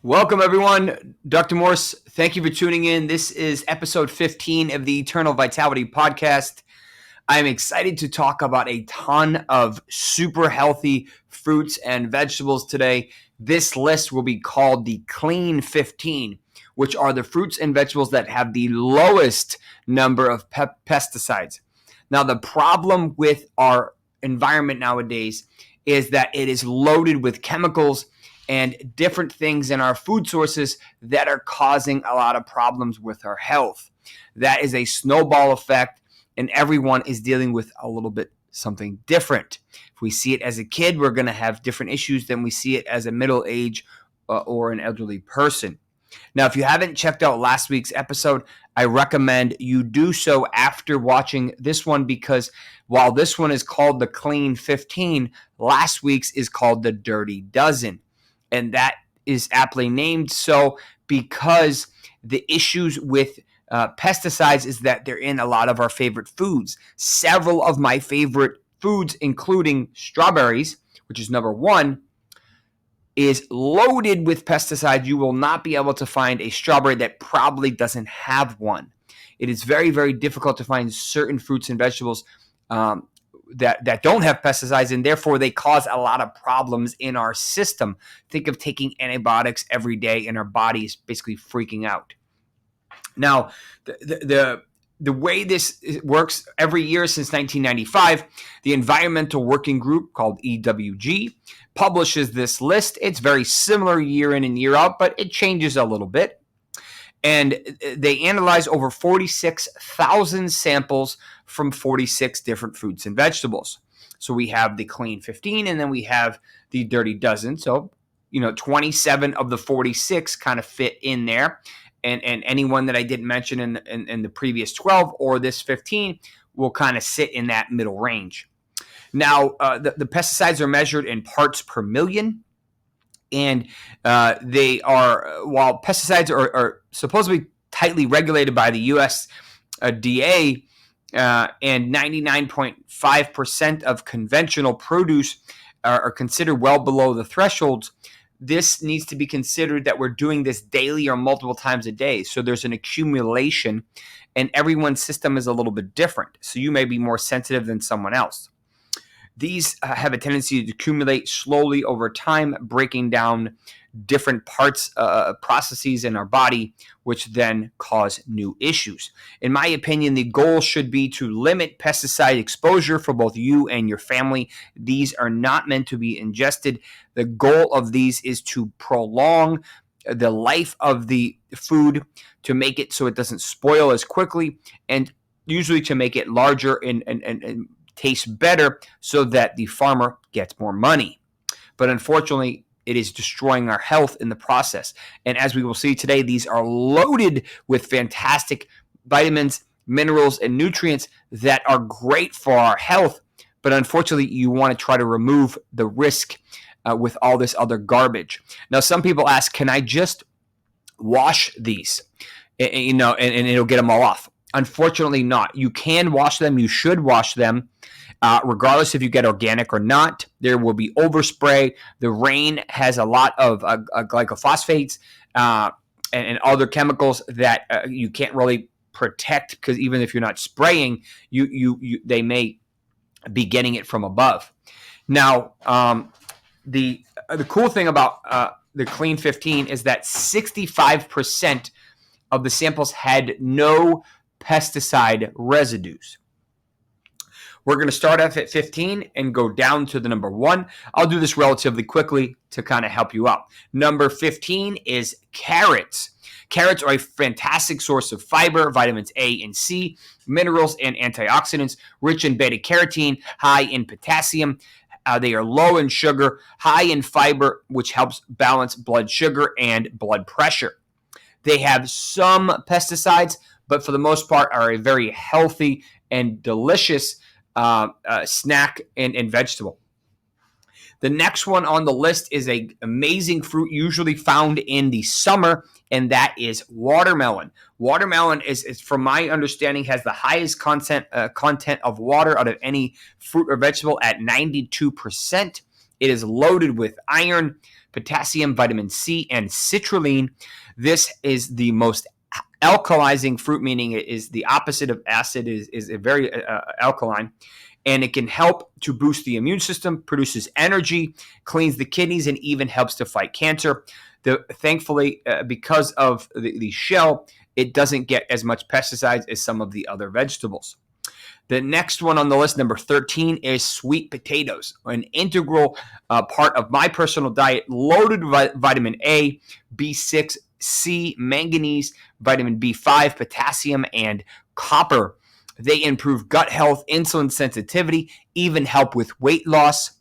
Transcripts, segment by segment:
Welcome, everyone. Dr. Morse, thank you for tuning in. This is episode 15 of the Eternal Vitality Podcast. I'm excited to talk about a ton of super healthy fruits and vegetables today. This list will be called the Clean 15, which are the fruits and vegetables that have the lowest number of pesticides. Now, the problem with our environment nowadays is that it is loaded with chemicals and different things in our food sources that are causing a lot of problems with our health. That is a snowball effect, and everyone is dealing with a little bit something different. If we see it as a kid, we're going to have different issues than we see it as a middle age or an elderly person. Now, if you haven't checked out last week's episode, I recommend you do so after watching this one, because while this one is called the Clean 15, last week's is called the Dirty Dozen. And that is aptly named so because the issues with pesticides is that they're in a lot of our favorite foods. Several of my favorite foods, including strawberries, which is number one, is loaded with pesticides. You will not be able to find a strawberry that probably doesn't have one. It is very, very difficult to find certain fruits and vegetables that don't have pesticides, and therefore they cause a lot of problems in our system. Think of taking antibiotics every day and our body is basically freaking out. Now, the way this works every year since 1995, the Environmental Working Group, called EWG, publishes this list. It's very similar year in and year out, but it changes a little bit. And they analyze over 46,000 samples from 46 different fruits and vegetables. So we have the Clean 15, and then we have the Dirty Dozen. So, 27 of the 46 kind of fit in there. And anyone that I didn't mention in the previous 12 or this 15 will kind of sit in that middle range. Now, the pesticides are measured in parts per million. And they are, while pesticides are supposedly tightly regulated by the USDA, and 99.5% of conventional produce are considered well below the thresholds, this needs to be considered that we're doing this daily or multiple times a day. So there's an accumulation, and everyone's system is a little bit different. So you may be more sensitive than someone else. These have a tendency to accumulate slowly over time, breaking down different parts, processes in our body, which then cause new issues. In my opinion, the goal should be to limit pesticide exposure for both you and your family. These are not meant to be ingested. The goal of these is to prolong the life of the food, to make it so it doesn't spoil as quickly, and usually to make it larger and tastes better so that the farmer gets more money. But unfortunately, it is destroying our health in the process. And as we will see today, these are loaded with fantastic vitamins, minerals, and nutrients that are great for our health. But unfortunately, you want to try to remove the risk with all this other garbage. Now, some people ask, can I just wash these? And it'll get them all off. Unfortunately not. You can wash them. You should wash them. Regardless if you get organic or not. There will be overspray. The rain has a lot of glyphosate and other chemicals that you can't really protect, because even if you're not spraying, they may be getting it from above. Now, the cool thing about the Clean 15 is that 65% of the samples had no pesticide residues. We're going to start off at 15 and go down to the number 1. I'll do this relatively quickly to kind of help you out. Number 15 is carrots. Carrots are a fantastic source of fiber, vitamins A and C, minerals, and antioxidants, rich in beta-carotene, high in potassium. They are low in sugar, high in fiber, which helps balance blood sugar and blood pressure. They have some pesticides, but for the most part are a very healthy and delicious snack and vegetable. The next one on the list is an amazing fruit usually found in the summer, and that is watermelon. Watermelon is, from my understanding, has the highest content of water out of any fruit or vegetable at 92%. It is loaded with iron, potassium, vitamin C, and citrulline. This is the most alkalizing fruit, meaning it is the opposite of acid, is a very alkaline, and it can help to boost the immune system, produces energy, cleans the kidneys, and even helps to fight cancer. Thankfully, because of the shell, it doesn't get as much pesticides as some of the other vegetables. The next one on the list, number 13, is sweet potatoes, an integral part of my personal diet, loaded with vitamin A, B6, C, manganese, vitamin B5, potassium, and copper. They improve gut health, insulin sensitivity, even help with weight loss,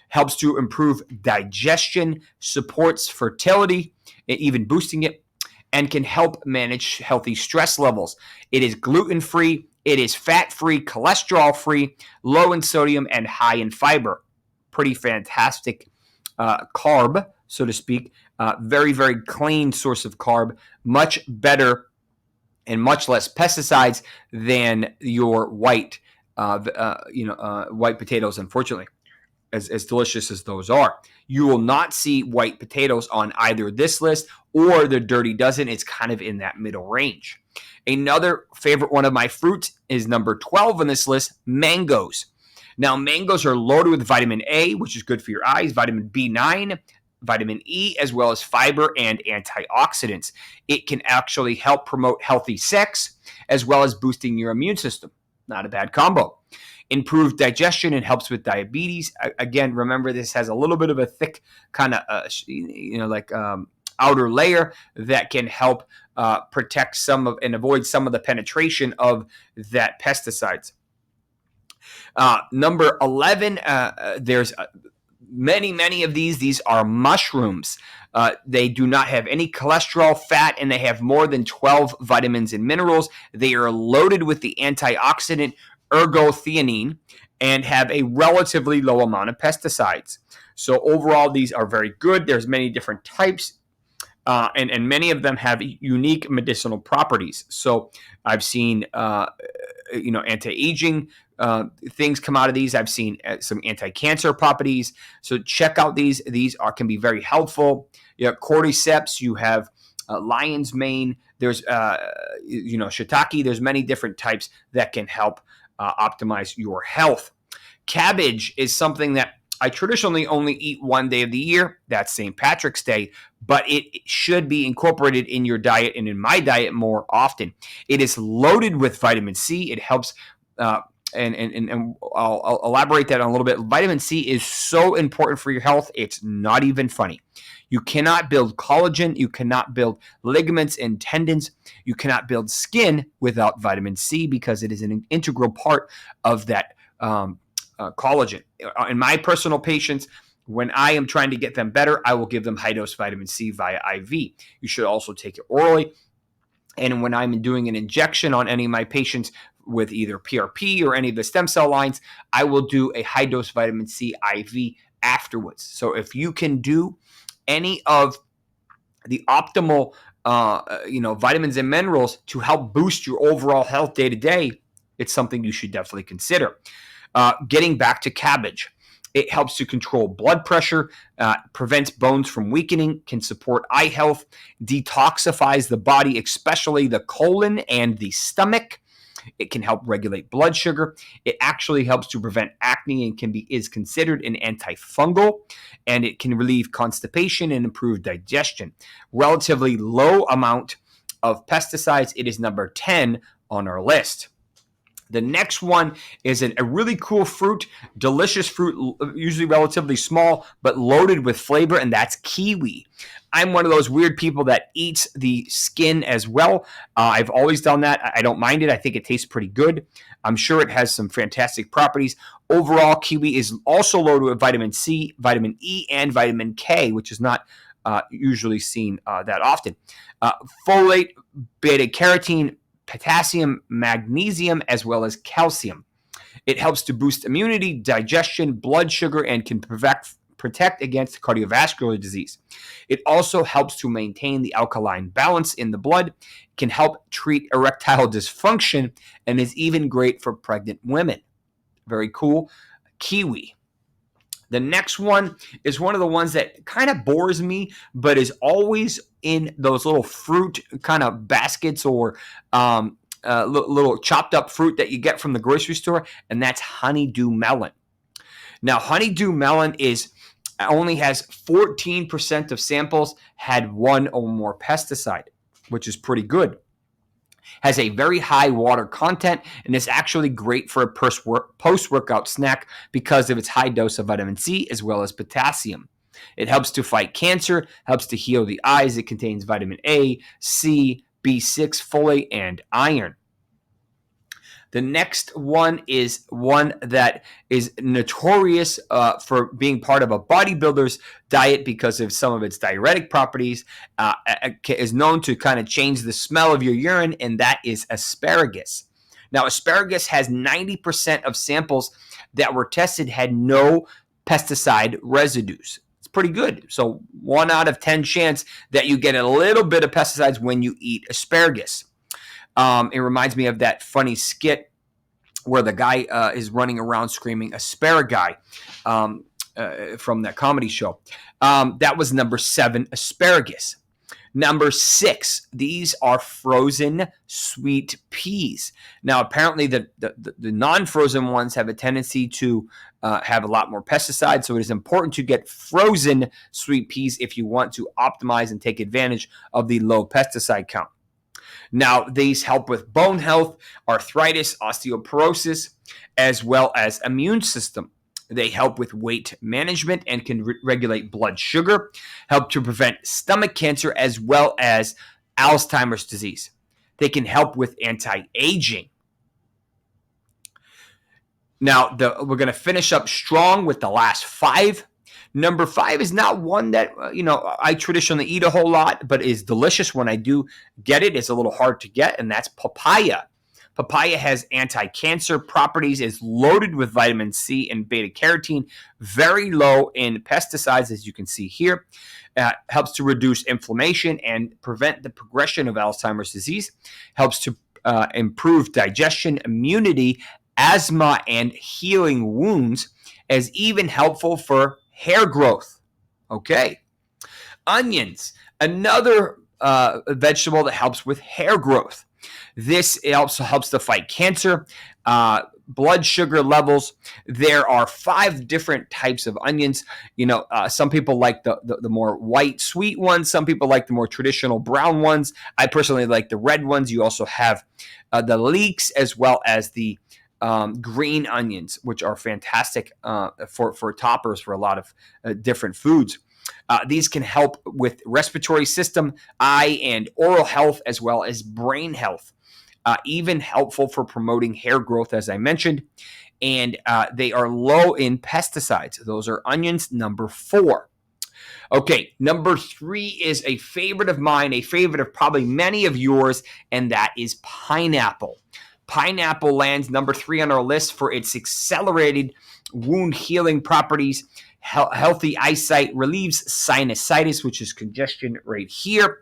helps to improve digestion, supports fertility, even boosting it, and can help manage healthy stress levels. It is gluten-free, it is fat-free, cholesterol-free, low in sodium, and high in fiber. Pretty fantastic carb, so to speak. Very, very clean source of carb, much better and much less pesticides than your white potatoes, unfortunately, as delicious as those are. You will not see white potatoes on either this list or the Dirty Dozen. It's kind of in that middle range. Another favorite one of my fruits is number 12 on this list, mangoes. Now, mangoes are loaded with vitamin A, which is good for your eyes, vitamin B9, vitamin E, as well as fiber and antioxidants. It can actually help promote healthy sex, as well as boosting your immune system. Not a bad combo. Improved digestion and helps with diabetes. Again, remember, this has a little bit of a thick kind of, outer layer that can help protect some of and avoid some of the penetration of that pesticides. Number 11, there's many of these. These are mushrooms. They do not have any cholesterol, fat, and they have more than 12 vitamins and minerals. They are loaded with the antioxidant ergothioneine and have a relatively low amount of pesticides. So overall, these are very good. There's many different types, and many of them have unique medicinal properties. So I've seen, anti-aging things come out of these. I've seen some anti-cancer properties. So check out these. These can be very helpful. You have cordyceps. You have lion's mane. There's shiitake. There's many different types that can help optimize your health. Cabbage is something that I traditionally only eat one day of the year. That's St. Patrick's Day, but it should be incorporated in your diet and in my diet more often. It is loaded with vitamin C. It helps, and I'll elaborate that on a little bit. Vitamin C is so important for your health. It's not even funny. You cannot build collagen. You cannot build ligaments and tendons. You cannot build skin without vitamin C because it is an integral part of that collagen. In my personal patients, when I am trying to get them better, I will give them high-dose vitamin C via IV. You should also take it orally. And when I'm doing an injection on any of my patients with either PRP or any of the stem cell lines, I will do a high-dose vitamin C IV afterwards. So if you can do any of the optimal vitamins and minerals to help boost your overall health day to day, it's something you should definitely consider. Getting back to cabbage, it helps to control blood pressure, prevents bones from weakening, can support eye health, detoxifies the body, especially the colon and the stomach. It can help regulate blood sugar. It actually helps to prevent acne and is considered an antifungal, and it can relieve constipation and improve digestion. Relatively low amount of pesticides. It is number 10 on our list. The next one is a really cool fruit, delicious fruit, usually relatively small, but loaded with flavor, and that's kiwi. I'm one of those weird people that eats the skin as well. I've always done that. I don't mind it. I think it tastes pretty good. I'm sure it has some fantastic properties. Overall, kiwi is also loaded with vitamin C, vitamin E, and vitamin K, which is not usually seen that often. Folate, beta-carotene, potassium, magnesium, as well as calcium. It helps to boost immunity, digestion, blood sugar, and can protect against cardiovascular disease. It also helps to maintain the alkaline balance in the blood, can help treat erectile dysfunction, and is even great for pregnant women. Very cool. Kiwi. The next one is one of the ones that kind of bores me, but is always in those little fruit kind of baskets or little chopped up fruit that you get from the grocery store, and that's honeydew melon. Now, honeydew melon only has 14% of samples had one or more pesticide, which is pretty good. Has a very high water content and is actually great for a post-workout snack because of its high dose of vitamin C as well as potassium. It helps to fight cancer, helps to heal the eyes. It contains vitamin A, C, B6, folate, and iron. The next one is one that is notorious for being part of a bodybuilder's diet because of some of its diuretic properties. Is known to kind of change the smell of your urine, and that is asparagus. Now, asparagus has 90% of samples that were tested had no pesticide residues. It's pretty good. So 1 out of 10 chance that you get a little bit of pesticides when you eat asparagus. It reminds me of that funny skit where the guy is running around screaming asparagus from that comedy show. That was number 7, asparagus. Number 6, these are frozen sweet peas. Now, apparently the non-frozen ones have a tendency to have a lot more pesticides, so it is important to get frozen sweet peas if you want to optimize and take advantage of the low pesticide count. Now, these help with bone health, arthritis, osteoporosis, as well as immune system. They help with weight management and can regulate blood sugar, help to prevent stomach cancer, as well as Alzheimer's disease. They can help with anti-aging. Now, we're going to finish up strong with the last 5. Number 5 is not one that, I traditionally eat a whole lot, but is delicious when I do get it. It's a little hard to get, and that's papaya. Papaya has anti-cancer properties, is loaded with vitamin C and beta-carotene, very low in pesticides, as you can see here. Helps to reduce inflammation and prevent the progression of Alzheimer's disease. Helps to improve digestion, immunity, asthma, and healing wounds, is even helpful for hair growth. Okay. Onions, another vegetable that helps with hair growth. This also helps to fight cancer, blood sugar levels. There are 5 different types of onions. Some people like the more white, sweet ones. Some people like the more traditional brown ones. I personally like the red ones. You also have the leeks as well as the green onions, which are fantastic for toppers for a lot of different foods. These can help with respiratory system, eye and oral health, as well as brain health. Even helpful for promoting hair growth, as I mentioned. And they are low in pesticides. Those are onions, number 4. Okay, number 3 is a favorite of mine, a favorite of probably many of yours, and that is pineapple. Pineapple lands number 3 on our list for its accelerated wound healing properties, healthy eyesight, relieves sinusitis, which is congestion right here,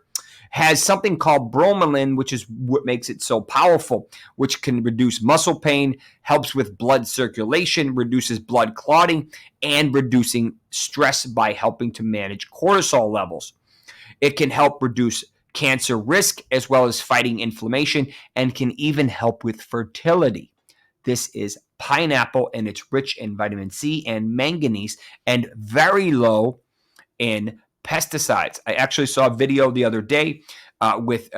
has something called bromelain, which is what makes it so powerful, which can reduce muscle pain, helps with blood circulation, reduces blood clotting, and reducing stress by helping to manage cortisol levels. It can help reduce cancer risk as well as fighting inflammation, and can even help with fertility. This is pineapple, and it's rich in vitamin C and manganese and very low in pesticides. I actually saw a video the other day with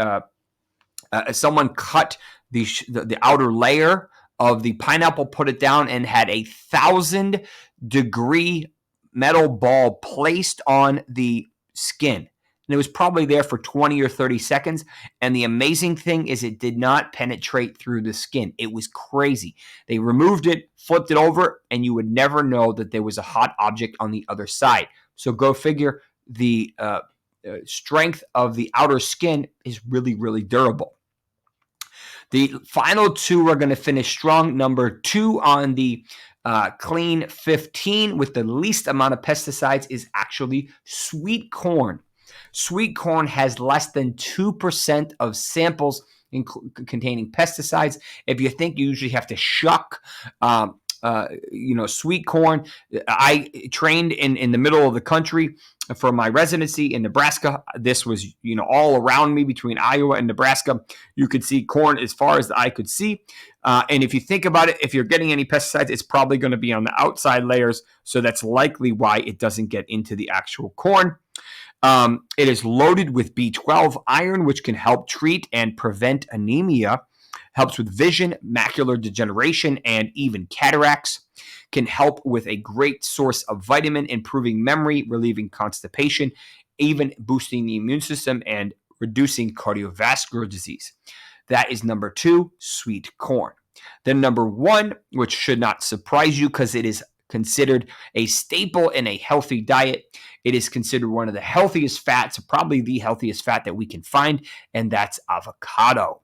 someone cut the outer layer of the pineapple, put it down, and had 1,000-degree metal ball placed on the skin. And it was probably there for 20 or 30 seconds. And the amazing thing is it did not penetrate through the skin. It was crazy. They removed it, flipped it over, and you would never know that there was a hot object on the other side. So go figure, the strength of the outer skin is really, really durable. The final 2 are going to finish strong. Number 2 on the clean 15 with the least amount of pesticides is actually sweet corn. Sweet corn has less than 2% of samples containing pesticides. If you think you usually have to shuck sweet corn. I trained in the middle of the country for my residency in Nebraska. This was, all around me between Iowa and Nebraska. You could see corn as far as the eye could see. And if you think about it, if you're getting any pesticides, it's probably going to be on the outside layers. So that's likely why it doesn't get into the actual corn. It is loaded with B12 iron, which can help treat and prevent anemia, helps with vision, macular degeneration, and even cataracts, can help with a great source of vitamin, improving memory, relieving constipation, even boosting the immune system and reducing cardiovascular disease. That is number 2, sweet corn. Then number 1, which should not surprise you because it is considered a staple in a healthy diet. It is considered one of the healthiest fats, probably the healthiest fat that we can find, and that's avocado.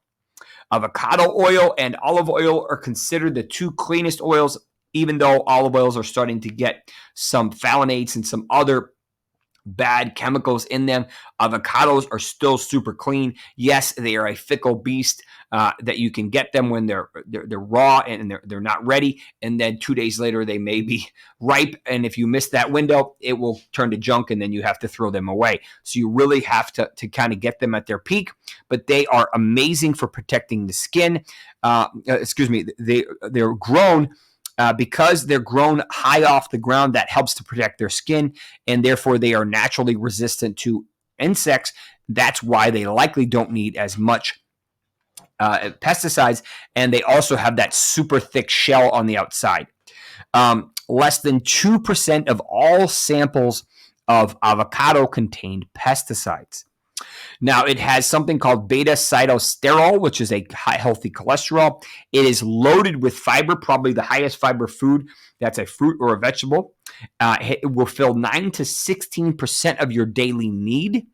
Avocado oil and olive oil are considered the 2 cleanest oils, even though olive oils are starting to get some phthalates and some other bad chemicals in them. Avocados are still super clean. Yes, they are a fickle beast that you can get them when they're raw and they're not ready, and then 2 days later they may be ripe. And if you miss that window, it will turn to junk, and then you have to throw them away. So you really have to kind of get them at their peak. But they are amazing for protecting the skin. They're grown. Because they're grown high off the ground, that helps to protect their skin, and therefore they are naturally resistant to insects. That's why they likely don't need as much pesticides, and they also have that super thick shell on the outside. Less than 2% of all samples of avocado contained pesticides. Now, it has something called beta-sitosterol, which is a high healthy cholesterol. It is loaded with fiber, probably the highest fiber food that's a fruit or a vegetable. It will fill 9 to 16% of your daily need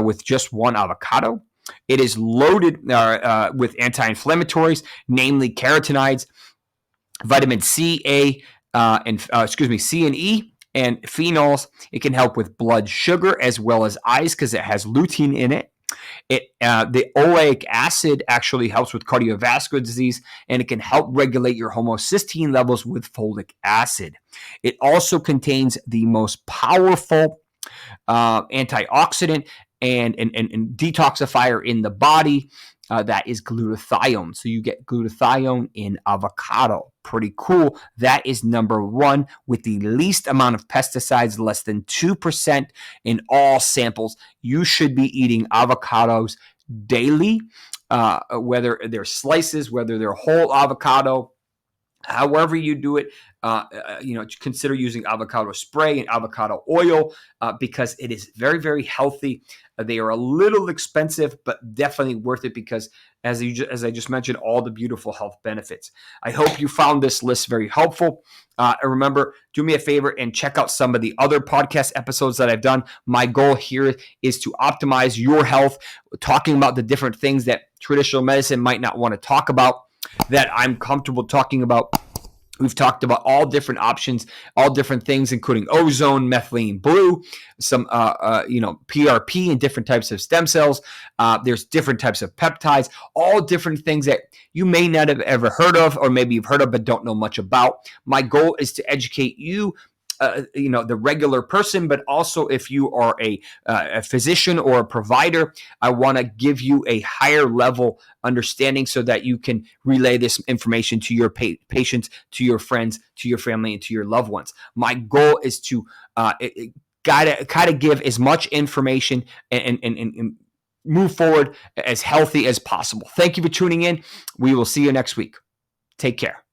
with just one avocado. It is loaded with anti-inflammatories, namely carotenoids, vitamin C, C and E, and phenols. It can help with blood sugar as well as eyes because it has lutein in it. The oleic acid actually helps with cardiovascular disease, and it can help regulate your homocysteine levels with folic acid. It also contains the most powerful antioxidant and detoxifier in the body. That is glutathione. So you get glutathione in avocado. Pretty cool. That is number 1 with the least amount of pesticides, less than 2% in all samples. You should be eating avocados daily, whether they're slices, whether they're whole avocado. However you do it, consider using avocado spray and avocado oil because it is very, very healthy. They are a little expensive, but definitely worth it because, as I just mentioned, all the beautiful health benefits. I hope you found this list very helpful. Remember, do me a favor and check out some of the other podcast episodes that I've done. My goal here is to optimize your health, talking about the different things that traditional medicine might not want to talk about, that I'm comfortable talking about. We've talked about all different options, all different things, including ozone, methylene blue, some, PRP and different types of stem cells. There's different types of peptides, all different things that you may not have ever heard of, or maybe you've heard of but don't know much about. My goal is to educate you, the regular person, but also if you are a physician or a provider, I want to give you a higher level understanding so that you can relay this information to your patients, to your friends, to your family, and to your loved ones. My goal is to kind of give as much information and move forward as healthy as possible. Thank you for tuning in. We will see you next week. Take care.